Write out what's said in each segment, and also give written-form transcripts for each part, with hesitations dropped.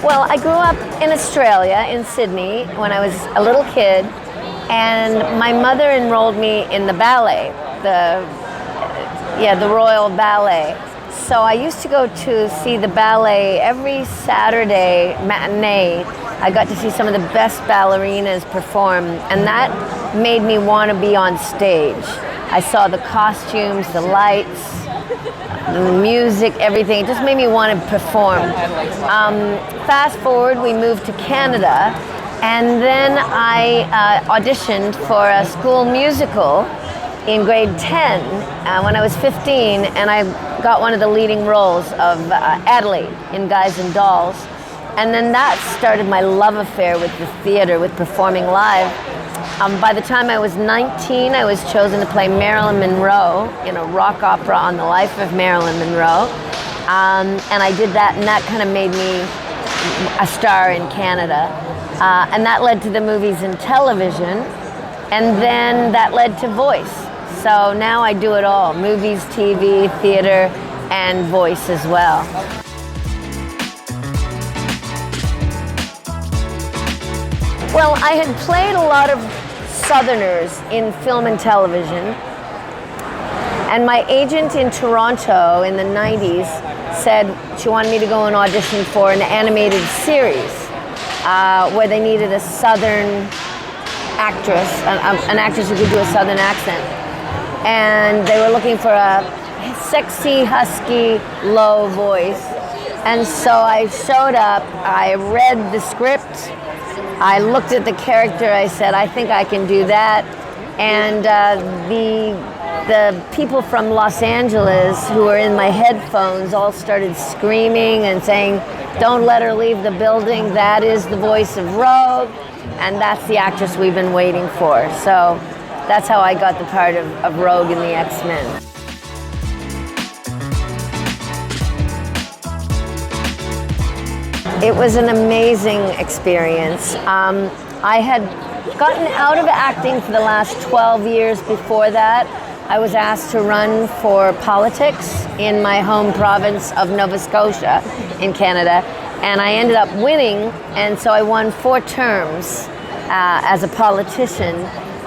Well, I grew up in Australia, in Sydney, when I was a little kid, and my mother enrolled me in the ballet, the Royal Ballet. So I used to go to see the ballet every Saturday matinee. I got to see some of the best ballerinas perform, and that made me want to be on stage. I saw the costumes, the lights, the music, everything. It just made me want to perform. Fast forward, we moved to Canada, and then I auditioned for a school musical in grade 10 when I was 15, and I got one of the leading roles of Adelaide in Guys and Dolls. And then that started my love affair with the theater, with performing live. By the time I was 19, I was chosen to play Marilyn Monroe in a rock opera on the life of Marilyn Monroe. And I did that, and that kind of made me a star in Canada. And that led to the movies and television, and then that led to voice. So now I do it all, movies, TV, theater, and voice as well. Well, I had played a lot of Southerners in film and television, and my agent in Toronto in the 90s said she wanted me to go and audition for an animated series where they needed a Southern actress, an actress who could do a Southern accent. And they were looking for a sexy, husky, low voice. And so I showed up, I read the script, I looked at the character, I said, I think I can do that. And the people from Los Angeles who were in my headphones all started screaming and saying, don't let her leave the building, that is the voice of Rogue, and that's the actress we've been waiting for. So that's how I got the part of Rogue in the X-Men. It was an amazing experience. I had gotten out of acting for the last 12 years before that. I was asked to run for politics in my home province of Nova Scotia in Canada, and I ended up winning, and so I won 4 terms as a politician,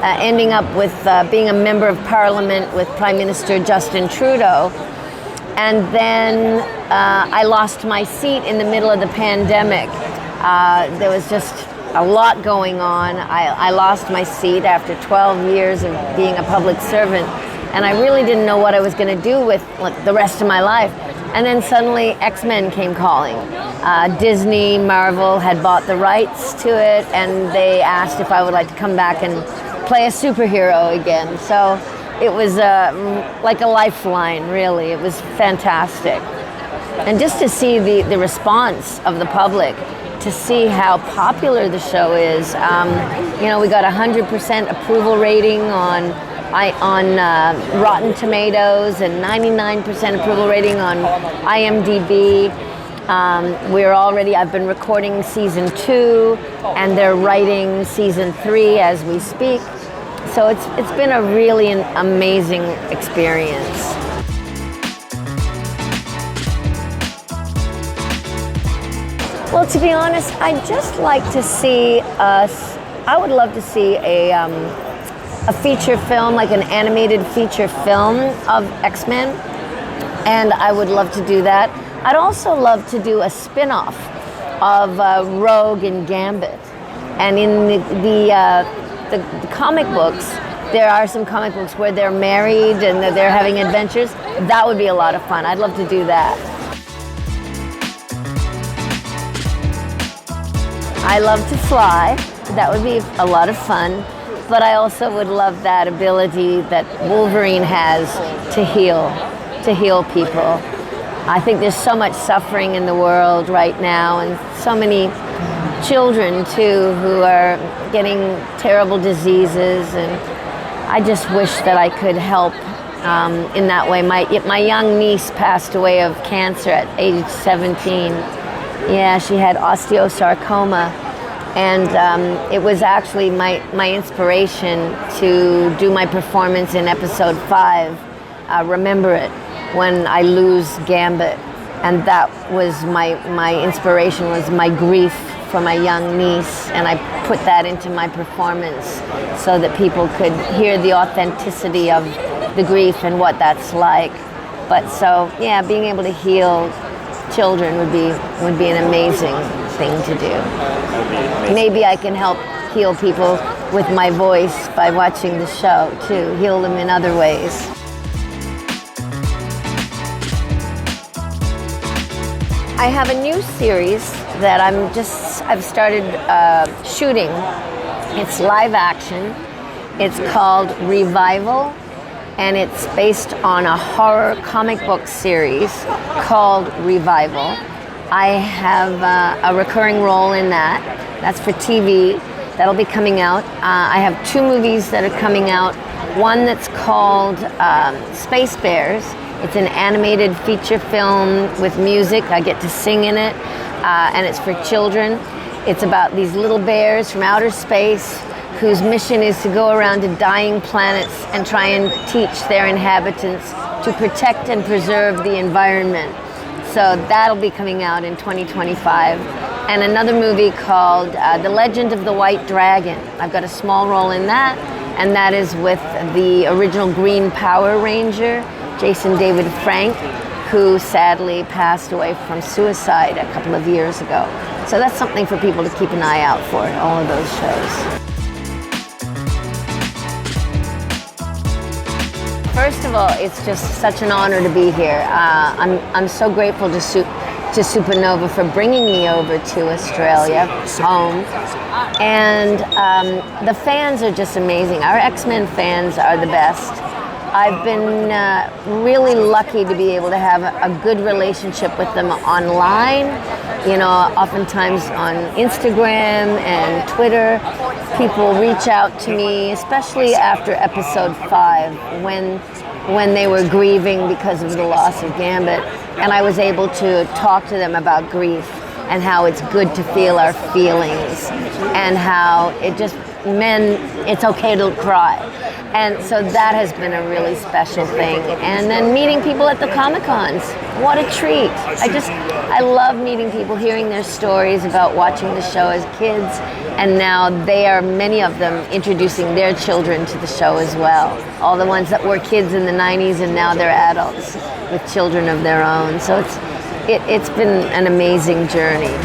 ending up with being a member of Parliament with Prime Minister Justin Trudeau. And then I lost my seat in the middle of the pandemic. There was just a lot going on. I lost my seat after 12 years of being a public servant, and I really didn't know what I was going to do with the rest of my life. And then suddenly X-Men came calling. Disney, Marvel had bought the rights to it, and they asked if I would like to come back and play a superhero again. So it was like a lifeline, really. It was fantastic. And just to see the response of the public, to see how popular the show is. We got 100% approval rating on Rotten Tomatoes and 99% approval rating on IMDb. I've been recording season 2, and they're writing season 3 as we speak. So it's been a really amazing experience. Well, to be honest, I'd just like to see I would love to see a feature film, like an animated feature film of X-Men, and I would love to do that. I'd also love to do a spin-off of Rogue and Gambit. And in the comic books, there are some comic books where they're married and they're having adventures. That would be a lot of fun. I'd love to do that. I love to fly. That would be a lot of fun. But I also would love that ability that Wolverine has to heal people. I think there's so much suffering in the world right now, and so many children too who are getting terrible diseases, and I just wish that I could help in that way. My young niece passed away of cancer at age 17. Yeah, she had osteosarcoma, and it was actually my inspiration to do my performance in episode 5, Remember It, when I lose Gambit. and that was my inspiration, was my grief for my young niece, and I put that into my performance so that people could hear the authenticity of the grief and what that's like. But so, yeah, being able to heal children would be an amazing thing to do. Maybe I can help heal people with my voice by watching the show too, heal them in other ways. I have a new series that I've started shooting. It's live action. It's called Revival, and it's based on a horror comic book series called Revival. I have a recurring role in that. That's for TV. That'll be coming out. I have 2 movies that are coming out. One that's called Space Bears. It's an animated feature film with music. I get to sing in it, and it's for children. It's about these little bears from outer space whose mission is to go around to dying planets and try and teach their inhabitants to protect and preserve the environment. So that'll be coming out in 2025. And another movie called The Legend of the White Dragon. I've got a small role in that, and that is with the original Green Power Ranger, Jason David Frank, who sadly passed away from suicide a couple of years ago. So that's something for people to keep an eye out for, all of those shows. First of all, it's just such an honor to be here. I'm so grateful to Supernova for bringing me over to Australia, home. And the fans are just amazing. Our X-Men fans are the best. I've been really lucky to be able to have a good relationship with them online. You know, oftentimes on Instagram and Twitter, people reach out to me, especially after episode 5, when they were grieving because of the loss of Gambit, and I was able to talk to them about grief and how it's good to feel our feelings and how it's okay to cry. And so that has been a really special thing. And then meeting people at the Comic-Cons, what a treat. I love meeting people, hearing their stories about watching the show as kids, and now many of them introducing their children to the show as well. All the ones that were kids in the 90s and now they're adults with children of their own. So it's been an amazing journey.